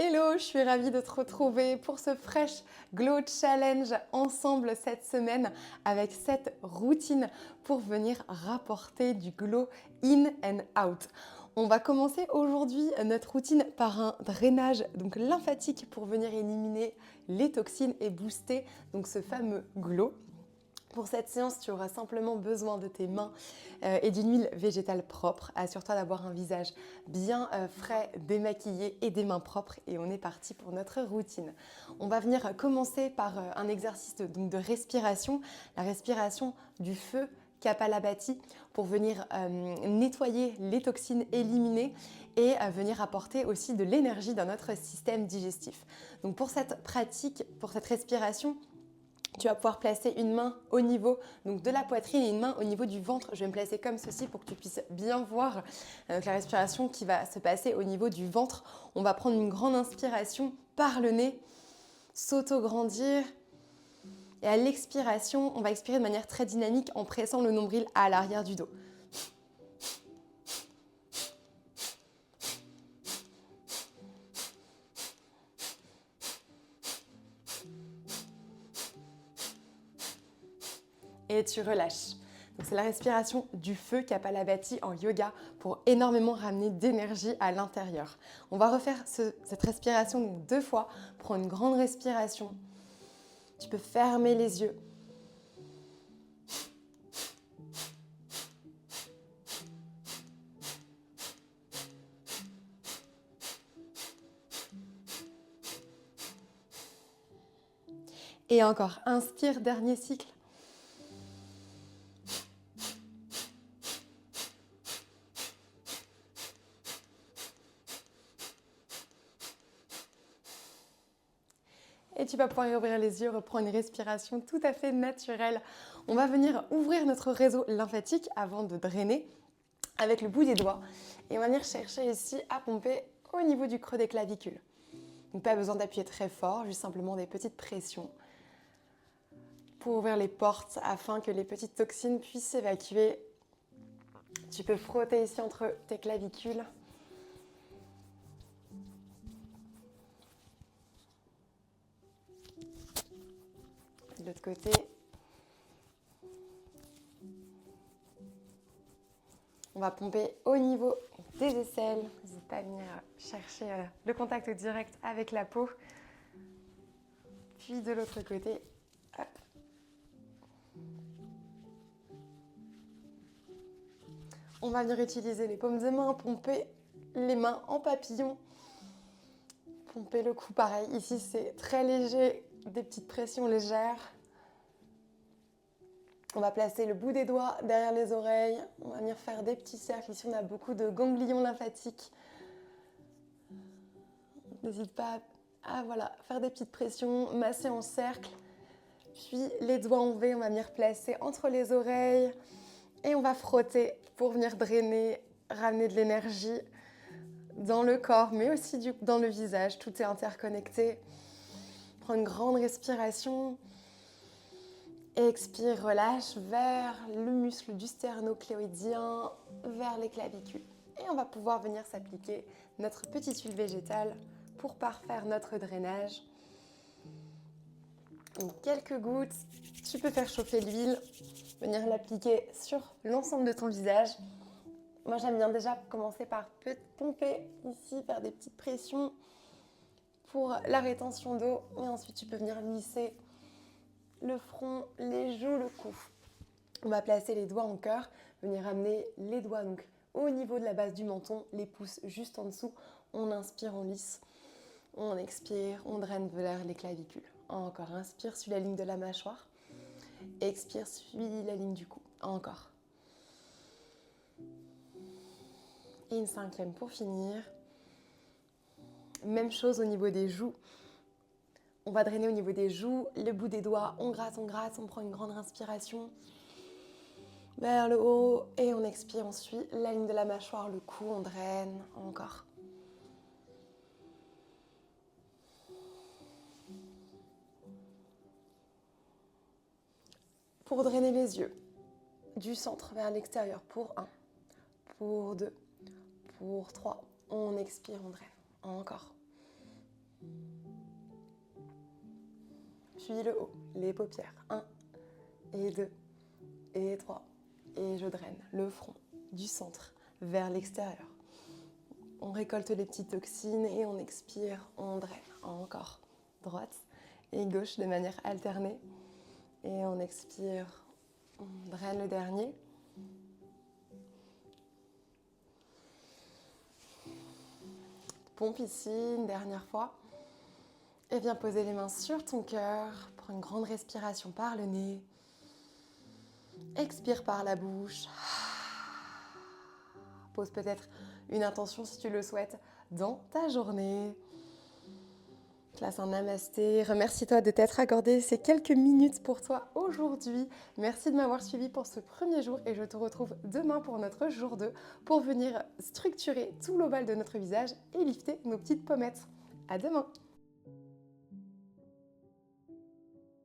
Hello, je suis ravie de te retrouver pour ce Fresh Glow Challenge ensemble cette semaine avec cette routine pour venir rapporter du glow in and out. On va commencer aujourd'hui notre routine par un drainage donc lymphatique pour venir éliminer les toxines et booster donc ce fameux glow. Pour cette séance, tu auras simplement besoin de tes mains et d'une huile végétale propre. Assure-toi d'avoir un visage bien frais, démaquillé et des mains propres. Et on est parti pour notre routine. On va venir commencer par un exercice de respiration, la respiration du feu Kapalabhati pour venir nettoyer les toxines éliminées et venir apporter aussi de l'énergie dans notre système digestif. Donc pour cette pratique, pour cette respiration, tu vas pouvoir placer une main au niveau donc de la poitrine et une main au niveau du ventre. Je vais me placer comme ceci pour que tu puisses bien voir la respiration qui va se passer au niveau du ventre. On va prendre une grande inspiration par le nez, s'auto-grandir. Et à l'expiration, on va expirer de manière très dynamique en pressant le nombril à l'arrière du dos. Et tu relâches. C'est la respiration du feu Kapalabhati en yoga pour énormément ramener d'énergie à l'intérieur. On va refaire cette respiration donc 2 fois. Prends une grande respiration. Tu peux fermer les yeux. Et encore, inspire, dernier cycle. Et tu vas pouvoir ouvrir les yeux, reprendre une respiration tout à fait naturelle. On va venir ouvrir notre réseau lymphatique avant de drainer avec le bout des doigts. Et on va venir chercher ici à pomper au niveau du creux des clavicules. Donc pas besoin d'appuyer très fort, juste simplement des petites pressions pour ouvrir les portes afin que les petites toxines puissent s'évacuer. Tu peux frotter ici entre tes clavicules. De l'autre côté. On va pomper au niveau des aisselles. N'hésite pas à venir chercher le contact direct avec la peau. Puis de l'autre côté, hop. On va venir utiliser les paumes des mains, pomper les mains en papillon. Pomper le cou pareil. Ici, c'est très léger, des petites pressions légères. On va placer le bout des doigts derrière les oreilles. On va venir faire des petits cercles. Ici, on a beaucoup de ganglions lymphatiques. N'hésite pas à faire des petites pressions, masser en cercle. Puis les doigts en V, on va venir placer entre les oreilles. Et on va frotter pour venir drainer, ramener de l'énergie dans le corps, mais aussi dans le visage. Tout est interconnecté. Prends une grande respiration. Expire, relâche vers le muscle du sternocléoïdien, vers les clavicules. Et on va pouvoir venir s'appliquer notre petite huile végétale pour parfaire notre drainage. Donc, quelques gouttes. Tu peux faire chauffer l'huile, venir l'appliquer sur l'ensemble de ton visage. Moi, j'aime bien déjà commencer par pomper ici, faire des petites pressions pour la rétention d'eau. Et ensuite, tu peux venir lisser le front, les joues, le cou. On va placer les doigts en cœur, venir amener les doigts donc au niveau de la base du menton, les pouces juste en dessous. On inspire, on lisse. On expire, on draine vers les clavicules. Encore, inspire, suis la ligne de la mâchoire. Expire, suis la ligne du cou. Encore. Et une 5e pour finir. Même chose au niveau des joues. On va drainer au niveau des joues, le bout des doigts, on gratte, on prend une grande inspiration vers le haut et on expire, on suit la ligne de la mâchoire, le cou, on draine, encore. Pour drainer les yeux, du centre vers l'extérieur pour 1, pour 2, pour 3, on expire, on draine, encore. Puis le haut, les paupières. 1 et 2 et 3. Et je draine le front du centre vers l'extérieur. On récolte les petites toxines et on expire, on draine. Encore droite et gauche de manière alternée. Et on expire, on draine le dernier. Pompe ici, une dernière fois. Et viens poser les mains sur ton cœur. Prends une grande respiration par le nez. Expire par la bouche. Pose peut-être une intention si tu le souhaites dans ta journée. Place un namasté. Remercie-toi de t'être accordé ces quelques minutes pour toi aujourd'hui. Merci de m'avoir suivi pour ce premier jour et je te retrouve demain pour notre jour 2 pour venir structurer tout l'ovale de notre visage et lifter nos petites pommettes. À demain!